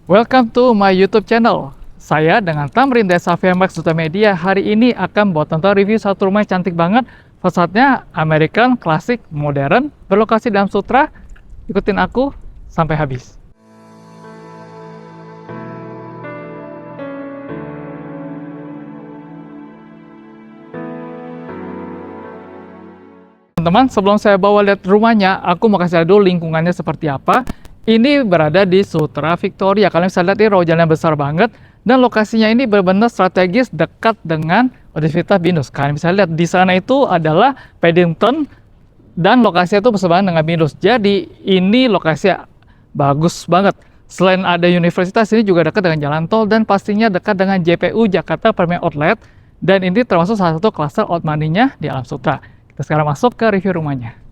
Welcome to my YouTube channel. Saya dengan Tamrin Desa VMAX Duta Media hari ini akan buat tonton review satu rumah yang cantik banget. Fasadnya American Classic Modern, berlokasi dalam Sutra. Ikutin aku sampai habis. Teman-teman, sebelum saya bawa lihat rumahnya, aku mau kasih lihat dulu lingkungannya seperti apa. Ini berada di Sutra Victoria. Kalian bisa lihat ini row jalan besar banget. Dan lokasinya ini benar-benar strategis dekat dengan Universitas Binus. Kalian bisa lihat di sana itu adalah Paddington. Dan lokasinya itu berseberangan dengan Binus. Jadi ini lokasinya bagus banget. Selain ada universitas, ini juga dekat dengan jalan tol. Dan pastinya dekat dengan JPU Jakarta Premier Outlet. Dan ini termasuk salah satu klaster old money-nya di Alam Sutra. Kita sekarang masuk ke review rumahnya.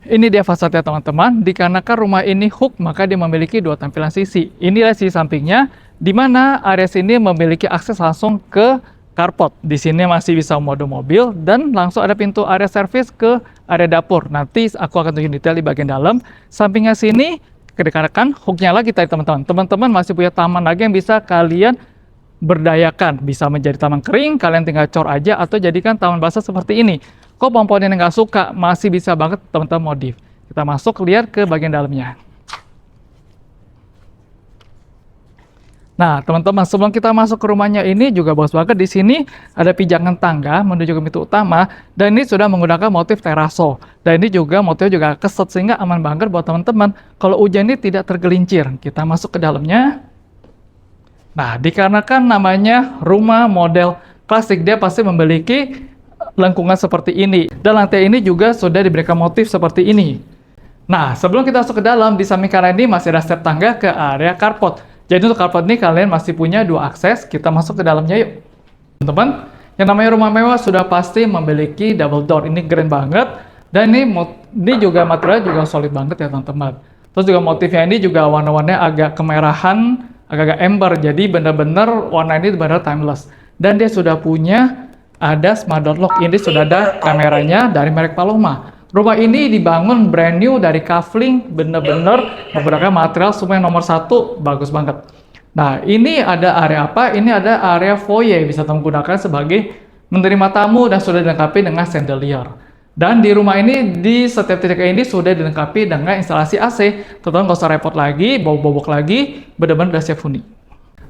Ini dia fasadnya teman-teman. Dikarenakan rumah ini hook, maka dia memiliki dua tampilan sisi. Inilah sisi sampingnya, di mana area sini memiliki akses langsung ke carport. Di sini masih bisa mode mobil dan langsung ada pintu area servis ke area dapur. Nanti aku akan tunjukin detail di bagian dalam. Sampingnya sini, dikarenakan hooknya lagi tadi teman-teman. Teman-teman masih punya taman lagi yang bisa kalian berdayakan. Bisa menjadi taman kering, kalian tinggal cor aja atau jadikan taman basah seperti ini. Kok pohon-pohon yang nggak suka, masih bisa banget teman-teman modif. Kita masuk lihat ke bagian dalamnya. Nah, teman-teman, sebelum kita masuk ke rumahnya ini juga bagus banget. Di sini ada pijangan tangga menuju ke pintu utama, dan ini sudah menggunakan motif teraso. Dan ini juga motifnya juga keset sehingga aman banget buat teman-teman. Kalau hujan ini tidak tergelincir. Kita masuk ke dalamnya. Nah, dikarenakan namanya rumah model klasik, dia pasti memiliki lengkungan seperti ini. Dan lantai ini juga sudah diberikan motif seperti ini. Nah, sebelum kita masuk ke dalam, di samping kanan ini masih ada step tangga ke area carport. Jadi untuk carport ini kalian masih punya dua akses. Kita masuk ke dalamnya yuk. Teman-teman, yang namanya rumah mewah sudah pasti memiliki double door. Ini keren banget. Dan ini juga materialnya juga solid banget ya teman-teman. Terus juga motifnya ini juga warna-warnanya agak kemerahan, agak-agak ember. Jadi benar-benar warna ini benar timeless. Dan dia sudah punya ada smart door lock. Ini sudah ada kameranya dari merek Paloma. Rumah ini dibangun brand new dari kafling, bener-bener menggunakan material semua yang nomor satu, bagus banget. Nah, ini ada area apa? Ini ada area foyer, bisa teman gunakan sebagai menerima tamu dan sudah dilengkapi dengan chandelier. Dan di rumah ini, di setiap titik ini sudah dilengkapi dengan instalasi AC. Teman-teman nggak usah repot lagi, bobok lagi, bener-bener udah siap huni.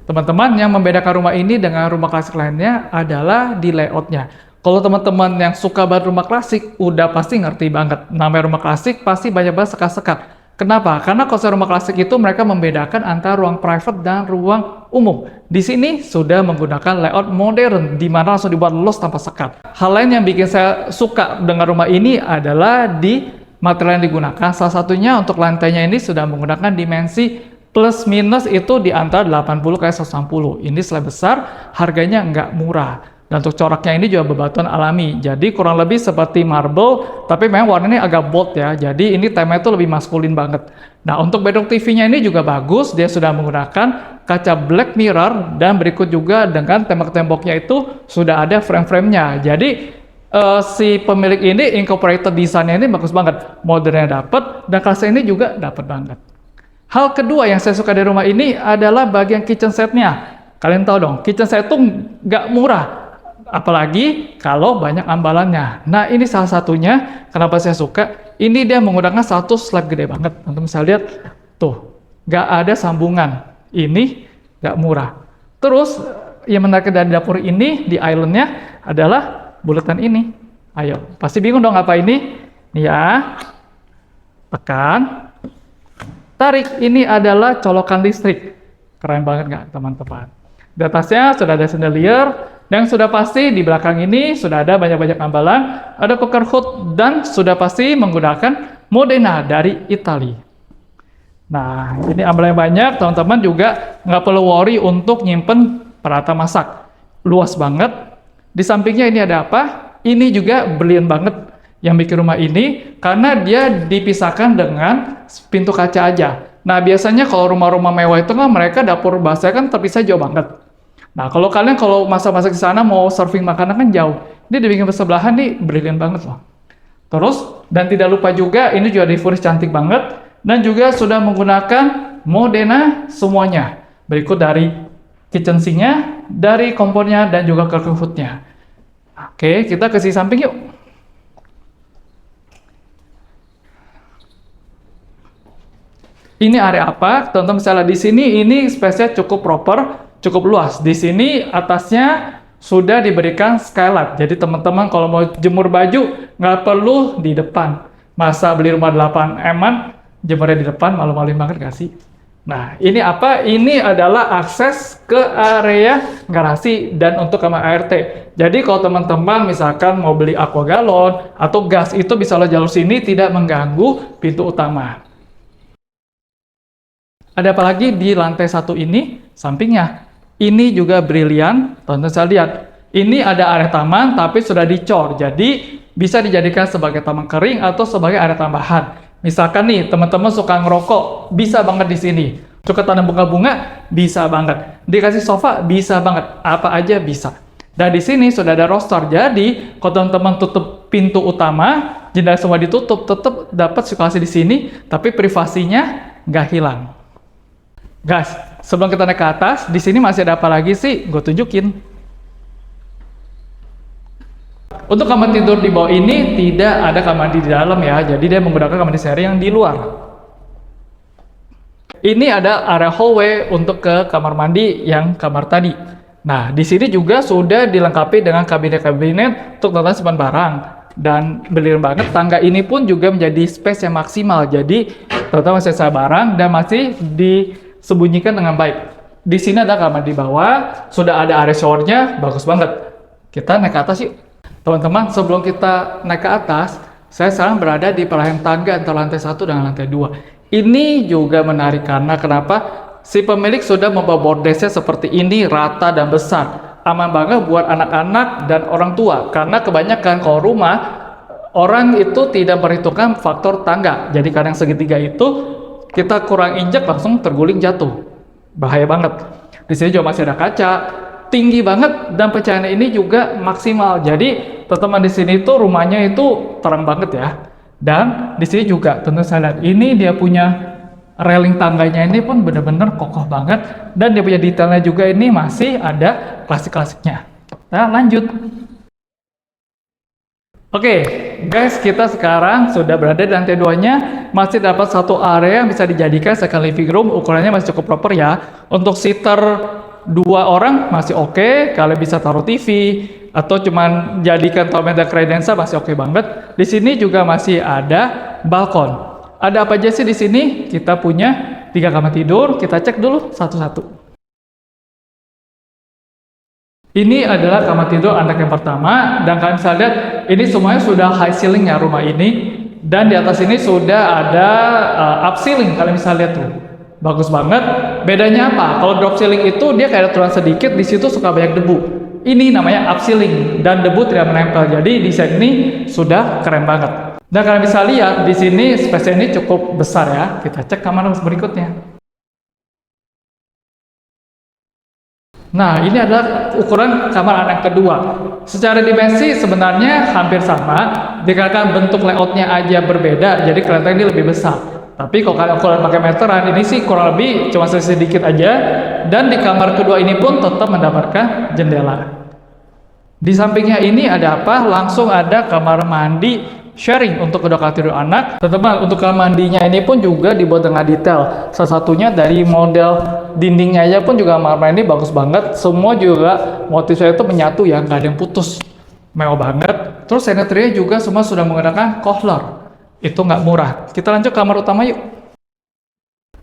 Teman-teman, yang membedakan rumah ini dengan rumah klasik lainnya adalah di layoutnya. Kalau teman-teman yang suka banget rumah klasik, udah pasti ngerti banget. Namanya rumah klasik pasti banyak banget sekat-sekat. Kenapa? Karena konsep rumah klasik itu mereka membedakan antara ruang private dan ruang umum. Di sini sudah menggunakan layout modern, di mana langsung dibuat luas tanpa sekat. Hal lain yang bikin saya suka dengan rumah ini adalah di material yang digunakan. Salah satunya untuk lantainya ini sudah menggunakan dimensi plus minus itu di antara 80 ke 160. Ini slab besar, harganya nggak murah. Dan untuk coraknya ini juga bebatuan alami. Jadi kurang lebih seperti marble, tapi memang warnanya agak bold ya. Jadi ini temanya itu lebih maskulin banget. Nah, untuk bedrock TV-nya ini juga bagus. Dia sudah menggunakan kaca black mirror dan berikut juga dengan tembok-temboknya itu sudah ada frame-frame-nya. Jadi si pemilik ini incorporated desainnya ini bagus banget. Modernnya dapat dan kelasnya ini juga dapat banget. Hal kedua yang saya suka dari rumah ini adalah bagian kitchen set-nya. Kalian tahu dong, kitchen set itu nggak murah. Apalagi kalau banyak ambalannya. Nah, ini salah satunya kenapa saya suka. Ini dia menggunakan satu slab gede banget. Teman-teman bisa lihat, tuh, nggak ada sambungan. Ini nggak murah. Terus, yang menarik dari dapur ini, di island-nya adalah bulatan ini. Ayo, pasti bingung dong apa ini? Nih ya, tekan. Tarik, ini adalah colokan listrik. Keren banget nggak teman-teman? Di atasnya sudah ada chandelier, dan sudah pasti di belakang ini sudah ada banyak-banyak ambalan, ada cooker hood, dan sudah pasti menggunakan Modena dari Italia. Nah, ini ambalannya banyak, teman-teman juga nggak perlu worry untuk nyimpen peralatan masak. Luas banget. Di sampingnya ini ada apa? Ini juga brilian banget yang bikin rumah ini, karena dia dipisahkan dengan pintu kaca aja. Nah, biasanya kalau rumah-rumah mewah itu kan mereka dapur basah kan terpisah jauh banget. Nah, kalau kalian masak-masak di sana mau serving makanan kan jauh. Ini dibikin bersebelahan nih, brilian banget loh. Terus, dan tidak lupa juga ini juga di furnish cantik banget dan juga sudah menggunakan Modena semuanya. Berikut dari kitchen sink-nya, dari kompornya, dan juga cooking hood-nya. Oke, kita ke sisi samping yuk. Ini area apa? Teman-teman bisa lihat di sini, ini space-nya cukup proper, cukup luas. Di sini atasnya sudah diberikan skylight. Jadi teman-teman kalau mau jemur baju, nggak perlu di depan. Masa beli rumah 8 eman, jemurnya di depan, malu-maluin banget nggak sih? Nah, ini apa? Ini adalah akses ke area garasi dan untuk kamar ART. Jadi kalau teman-teman misalkan mau beli aqua galon atau gas, itu bisa lewat jalur sini, tidak mengganggu pintu utama. Ada apa lagi di lantai satu ini? Sampingnya. Ini juga brilian, teman-teman bisa lihat. Ini ada area taman, tapi sudah dicor. Jadi, bisa dijadikan sebagai taman kering atau sebagai area tambahan. Misalkan nih, teman-teman suka ngerokok, bisa banget di sini. Suka tanam bunga-bunga, bisa banget. Dikasih sofa, bisa banget. Apa aja bisa. Dan di sini sudah ada roster. Jadi, kalau teman-teman tutup pintu utama, jendela semua ditutup, tetap dapat sirkulasi di sini, tapi privasinya nggak hilang. Guys, sebelum kita naik ke atas, di sini masih ada apa lagi sih? Gue tunjukin. Untuk kamar tidur di bawah ini tidak ada kamar mandi di dalam ya, jadi dia menggunakan kamar mandi seri yang di luar. Ini ada area hallway untuk ke kamar mandi yang kamar tadi. Nah, di sini juga sudah dilengkapi dengan kabinet-kabinet untuk teman-teman simpan barang. Dan belir banget, tangga ini pun juga menjadi space yang maksimal. Jadi, teman-teman masih bisa barang dan masih disembunyikan dengan baik. Di sini ada kamar di bawah, sudah ada area showernya, bagus banget. Kita naik ke atas yuk. Teman-teman, sebelum kita naik ke atas, saya sekarang berada di perlahan tangga antara lantai 1 dan lantai 2. Ini juga menarik karena kenapa? Si pemilik sudah membawa bordesnya seperti ini, rata dan besar. Aman banget buat anak-anak dan orang tua. Karena kebanyakan kalau rumah, orang itu tidak memperhitungkan faktor tangga. Jadi kadang segitiga itu, kita kurang injak langsung terguling jatuh. Bahaya banget. Di sini juga masih ada kaca. Tinggi banget dan pencahayaannya ini juga maksimal. Jadi teman-teman di sini tuh rumahnya itu terang banget ya. Dan di sini juga tentu saya lihat ini dia punya railing tangganya ini pun benar-benar kokoh banget dan dia punya detailnya juga ini masih ada klasik-klasiknya. Nah, lanjut. Oke, guys, kita sekarang sudah berada di lantai 2-nya, masih dapat satu area yang bisa dijadikan second living room, ukurannya masih cukup proper ya. Untuk seater 2 orang masih oke, kalian bisa taruh TV atau cuman jadikan toilet dan kredensa masih oke banget. Di sini juga masih ada balkon. Ada apa aja sih di sini? Kita punya 3 kamar tidur, kita cek dulu satu-satu. Ini adalah kamar tidur anak yang pertama, dan kalian bisa lihat ini semuanya sudah high ceiling ya rumah ini, dan di atas ini sudah ada up ceiling, kalian bisa lihat tuh, bagus banget. Bedanya apa? Kalau drop ceiling itu dia kayak turun sedikit, di situ suka banyak debu. Ini namanya up ceiling dan debu tidak menempel, jadi desain ini sudah keren banget. Dan kalian bisa lihat di sini space ini cukup besar ya. Kita cek kamar berikutnya. Nah, ini adalah ukuran kamar anak kedua. Secara dimensi sebenarnya hampir sama, dikarenakan bentuk layoutnya aja berbeda, jadi kelihatan ini lebih besar. Tapi kalau kalian ukuran pakai meteran, ini sih kurang lebih cuma sedikit aja. Dan di kamar kedua ini pun tetap mendapatkan jendela. Di sampingnya ini ada apa? Langsung ada kamar mandi sharing untuk kedua kamar tidur anak. Teman-teman, untuk kamar mandinya ini pun juga dibuat dengan detail. Salah satunya dari model dindingnya aja pun juga kamar ini bagus banget. Semua juga motifnya itu menyatu ya, nggak ada yang putus. Mewah banget. Terus sanitary juga semua sudah menggunakan Kohler. Itu nggak murah. Kita lanjut kamar utama yuk.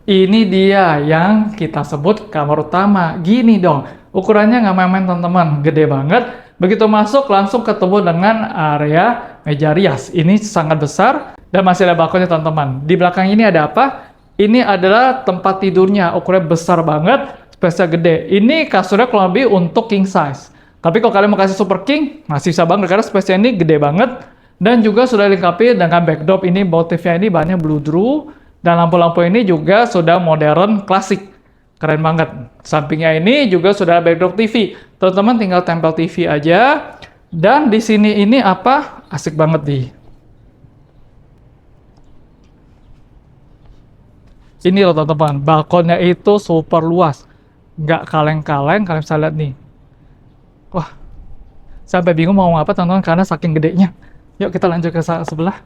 Ini dia yang kita sebut kamar utama. Gini dong, ukurannya nggak main-main teman-teman, gede banget. Begitu masuk langsung ketemu dengan area meja rias. Ini sangat besar dan masih ada balkonnya teman-teman. Di belakang ini ada apa? Ini adalah tempat tidurnya, ukurannya besar banget, space-nya gede. Ini kasurnya kurang lebih untuk king size. Tapi kalau kalian mau kasih super king, masih bisa banget karena space-nya ini gede banget. Dan juga sudah dilengkapi dengan backdrop ini, motifnya ini bahannya bludru. Dan lampu-lampu ini juga sudah modern, klasik. Keren banget. Sampingnya ini juga sudah backdrop TV. Teman-teman tinggal tempel TV aja. Dan di sini ini apa? Asik banget nih. Ini loh teman-teman, balkonnya itu super luas. Nggak kaleng-kaleng, kalian bisa lihat nih. Wah, sampai bingung mau ngapa teman-teman karena saking gedenya. Yuk kita lanjut ke sebelah.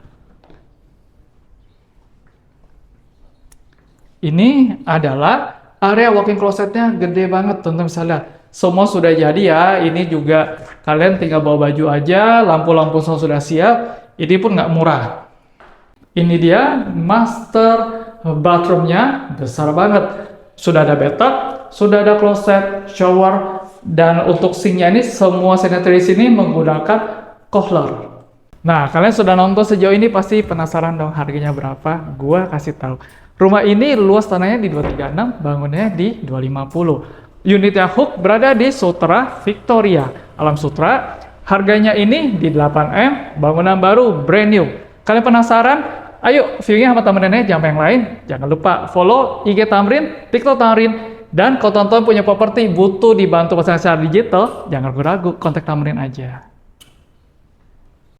Ini adalah area walk-in closetnya gede banget, teman-teman bisa lihat. Semua sudah jadi ya, ini juga kalian tinggal bawa baju aja, lampu-lampu semua sudah siap. Ini pun nggak murah. Ini dia master bathroomnya, besar banget. Sudah ada bathtub, sudah ada kloset, shower, dan untuk sinknya ini semua sanitary di sini menggunakan Kohler. Nah, kalian sudah nonton sejauh ini pasti penasaran dong harganya berapa? Gua kasih tahu. Rumah ini luas tanahnya di 236, bangunnya di 250. Unitnya Hook berada di Sutra Victoria, Alam Sutra. Harganya ini di 8M, bangunan baru, brand new. Kalian penasaran? Ayo viewnya sama temen-temennya, jangan yang lain. Jangan lupa follow IG Tamrin, TikTok Tamrin, dan kalau tonton punya properti butuh dibantu pesan secara digital, jangan ragu-ragu, kontak Tamrin aja.